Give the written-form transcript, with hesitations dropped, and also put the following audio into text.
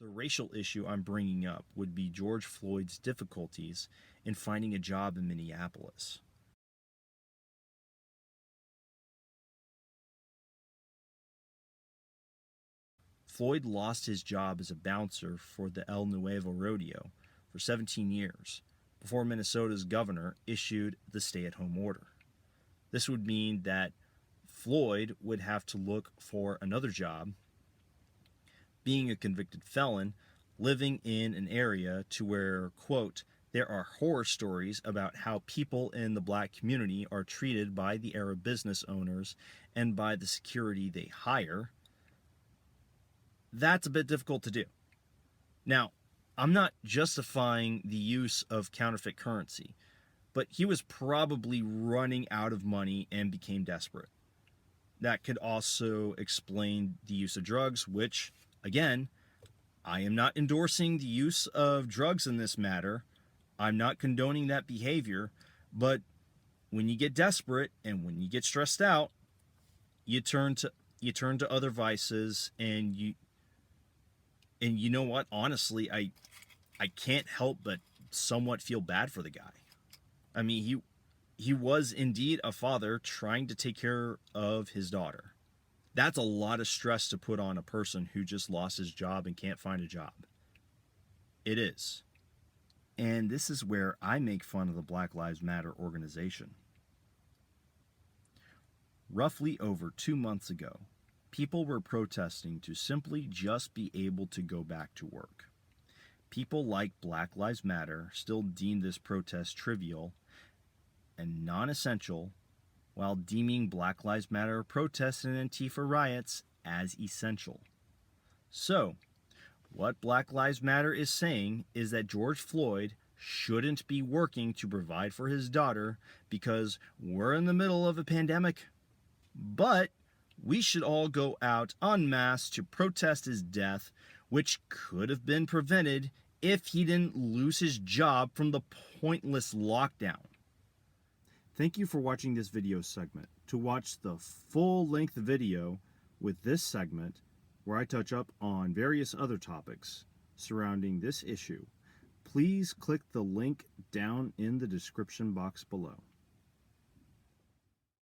The racial issue I'm bringing up would be George Floyd's difficulties in finding a job in Minneapolis. Floyd lost his job as a bouncer for the El Nuevo Rodeo for 17 years before Minnesota's governor issued the stay-at-home order. This would mean that Floyd would have to look for another job, being a convicted felon, living in an area to where, quote, there are horror stories about how people in the black community are treated by the Arab business owners and by the security they hire. That's a bit difficult to do. Now, I'm not justifying the use of counterfeit currency, but he was probably running out of money and became desperate. That could also explain the use of drugs, which, again, I am not endorsing the use of drugs in this matter. I'm not condoning that behavior, but when you get desperate and when you get stressed out, you turn to other vices, and you know what? Honestly, I can't help but somewhat feel bad for the guy. I mean, he was indeed a father trying to take care of his daughter. That's a lot of stress to put on a person who just lost his job and can't find a job. It is. And this is where I make fun of the Black Lives Matter organization. Roughly over 2 months ago, people were protesting to simply just be able to go back to work. People like Black Lives Matter still deem this protest trivial and non-essential, while deeming Black Lives Matter protests and Antifa riots as essential. So, what Black Lives Matter is saying is that George Floyd shouldn't be working to provide for his daughter because we're in the middle of a pandemic, but we should all go out en masse to protest his death, which could have been prevented if he didn't lose his job from the pointless lockdown. Thank you for watching this video segment. To watch the full-length video with this segment, where I touch up on various other topics surrounding this issue, please click the link down in the description box below.